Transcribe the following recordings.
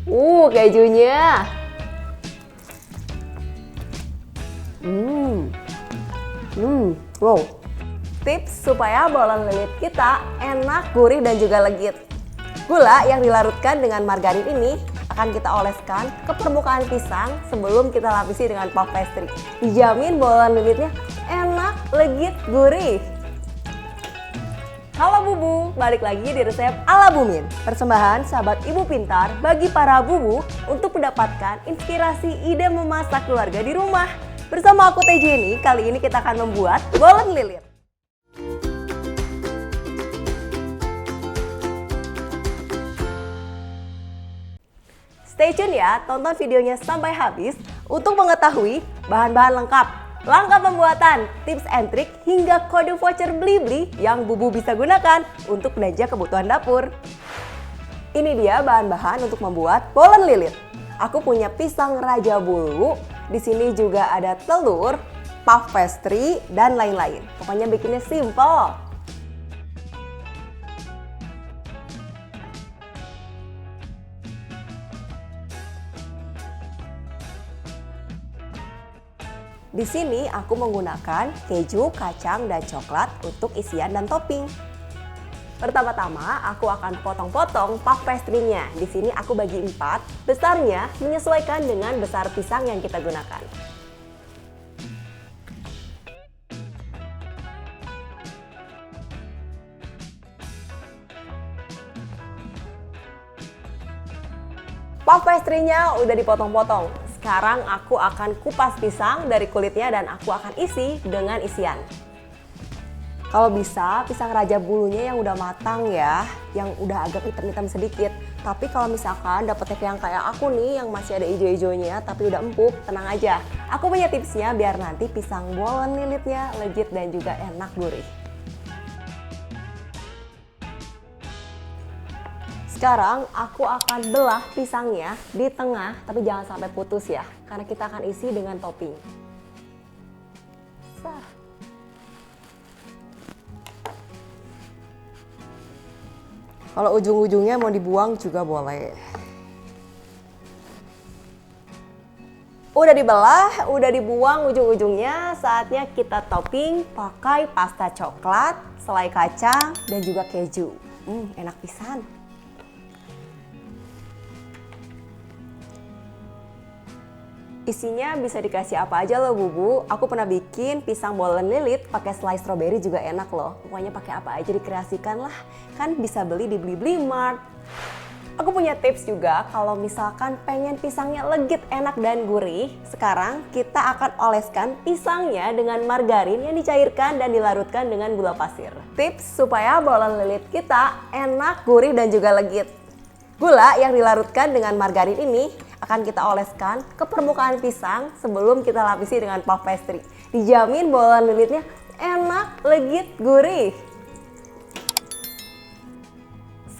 Kejunya. Wow. Tips supaya bolen lilit kita enak, gurih, dan juga legit. Gula yang dilarutkan dengan margarin ini akan kita oleskan ke permukaan pisang sebelum kita lapisi dengan puff pastry. Dijamin bolen lilitnya enak, legit, gurih. Halo Bubu, balik lagi di resep ala Bumin. Persembahan sahabat ibu pintar bagi para bubu untuk mendapatkan inspirasi ide memasak keluarga di rumah. Bersama aku Teh Jenny, kali ini kita akan membuat bolen lilit. Stay tune ya, tonton videonya sampai habis untuk mengetahui bahan-bahan lengkap, langkah pembuatan, tips and trik, hingga kode voucher Blibli yang Bubu bisa gunakan untuk belanja kebutuhan dapur. Ini dia bahan-bahan untuk membuat bolen lilit. Aku punya pisang raja bulu, di sini juga ada telur, puff pastry, dan lain-lain. Pokoknya bikinnya simple. Di sini aku menggunakan keju, kacang, dan coklat untuk isian dan topping. Pertama-tama aku akan potong-potong puff pastry-nya. Di sini aku bagi 4, besarnya menyesuaikan dengan besar pisang yang kita gunakan. Puff pastry-nya udah dipotong-potong. Sekarang aku akan kupas pisang dari kulitnya dan aku akan isi dengan isian. Kalau bisa pisang raja bulunya yang udah matang ya, yang udah agak hitam-hitam sedikit. Tapi kalau misalkan dapetnya yang kayak aku nih yang masih ada hijau-hijaunya tapi udah empuk, tenang aja. Aku punya tipsnya biar nanti pisang bolen lilitnya legit dan juga enak gurih. Sekarang aku akan belah pisangnya di tengah, tapi jangan sampai putus ya, karena kita akan isi dengan topping. Kalau ujung-ujungnya mau dibuang juga boleh. Udah dibelah, udah dibuang ujung-ujungnya, saatnya kita topping pakai pasta coklat, selai kacang, dan juga keju. Enak pisan. Isinya bisa dikasih apa aja loh Bubu. Aku pernah bikin pisang bolen lilit pakai selai stroberi juga enak loh. Pokoknya pakai apa aja dikreasikan lah. Kan bisa beli di Blibli Mart. Aku punya tips juga kalau misalkan pengen pisangnya legit, enak dan gurih. Sekarang kita akan oleskan pisangnya dengan margarin yang dicairkan dan dilarutkan dengan gula pasir. Tips supaya bolen lilit kita enak, gurih dan juga legit. Gula yang dilarutkan dengan margarin ini akan kita oleskan ke permukaan pisang sebelum kita lapisi dengan puff pastry. Dijamin bolen lilitnya enak, legit, gurih.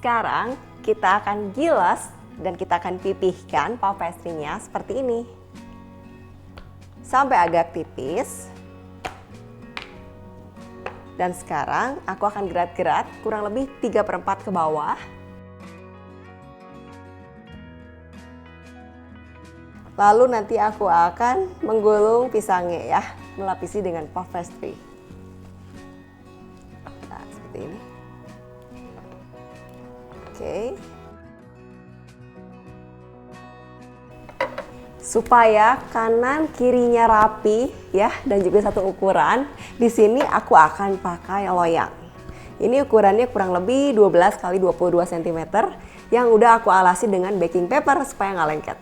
Sekarang kita akan gilas dan kita akan pipihkan puff pastry-nya seperti ini. Sampai agak tipis. Dan sekarang aku akan gerat-gerat kurang lebih 3/4 ke bawah. Lalu nanti aku akan menggulung pisangnya ya, melapisi dengan puff pastry. Nah, seperti ini. Oke. Supaya kanan kirinya rapi ya dan juga satu ukuran, di sini aku akan pakai loyang. Ini ukurannya kurang lebih 12 x 22 cm yang udah aku alasi dengan baking paper supaya nggak lengket.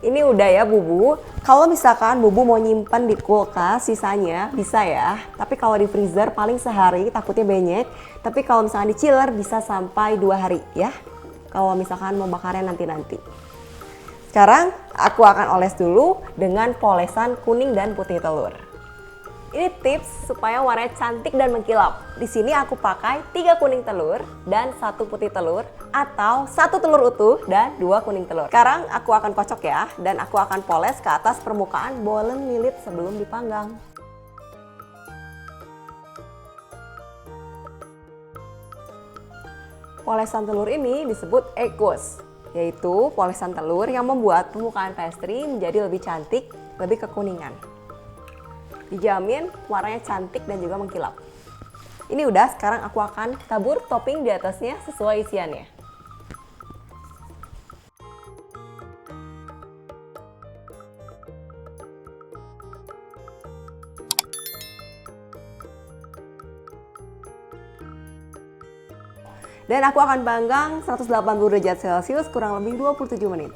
Ini udah ya Bubu. Kalau misalkan Bubu mau nyimpan di kulkas sisanya bisa ya. Tapi kalau di freezer paling sehari takutnya banyak. Tapi kalau misalkan di chiller bisa sampai 2 hari ya. Kalau misalkan mau bakarnya nanti-nanti. Sekarang aku akan oles dulu dengan polesan kuning dan putih telur. Ini tips supaya warnanya cantik dan mengkilap. Di sini aku pakai 3 kuning telur dan 1 putih telur atau 1 telur utuh dan 2 kuning telur. Sekarang aku akan kocok ya dan aku akan poles ke atas permukaan bolen lilit sebelum dipanggang. Polesan telur ini disebut eggos, yaitu polesan telur yang membuat permukaan pastry menjadi lebih cantik, lebih kekuningan. Dijamin warnanya cantik dan juga mengkilap. Ini udah, sekarang aku akan tabur topping di atasnya sesuai isiannya. Dan aku akan panggang 180 derajat Celcius kurang lebih 27 menit.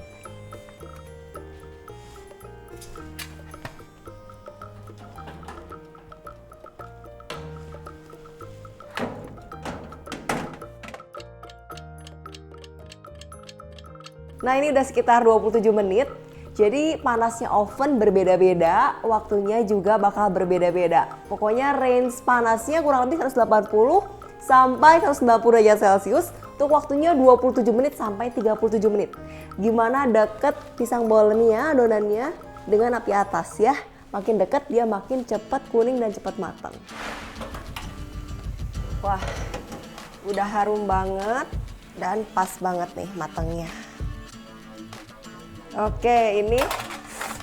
Nah, ini udah sekitar 27 menit. Jadi panasnya oven berbeda-beda, waktunya juga bakal berbeda-beda. Pokoknya range panasnya kurang lebih 180 sampai 190 derajat Celcius untuk waktunya 27 menit sampai 37 menit. Gimana deket pisang bolennya, adonannya dengan api atas ya. Makin deket dia makin cepat kuning dan cepat matang. Wah, udah harum banget dan pas banget nih matangnya. Oke, ini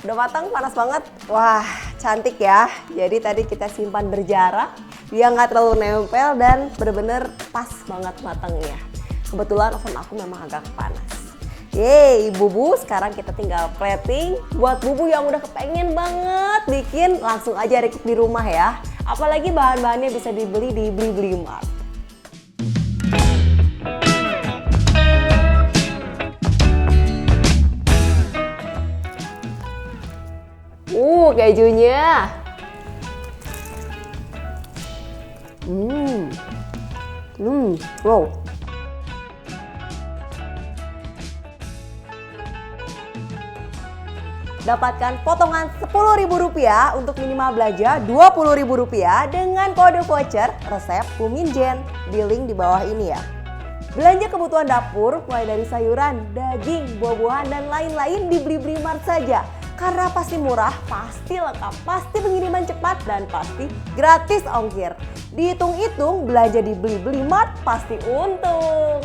udah matang, panas banget. Wah, cantik ya. Jadi tadi kita simpan berjarak. Dia nggak terlalu nempel dan bener-bener pas banget matangnya. Kebetulan oven aku memang agak panas. Yeay, bubu sekarang kita tinggal plating. Buat bubu yang udah kepengen banget bikin, langsung aja request di rumah ya. Apalagi bahan-bahannya bisa dibeli di Blibli Mart. Kejunya. Wow. Dapatkan potongan Rp10.000 untuk minimal belanja Rp20.000 dengan kode voucher resep Kuminjen di link di bawah ini ya. Belanja kebutuhan dapur mulai dari sayuran, daging, buah-buahan dan lain-lain di Blibli Mart saja. Karena pasti murah, pasti lengkap, pasti pengiriman cepat dan pasti gratis ongkir. Dihitung-hitung belanja di Blibli Mart pasti untung.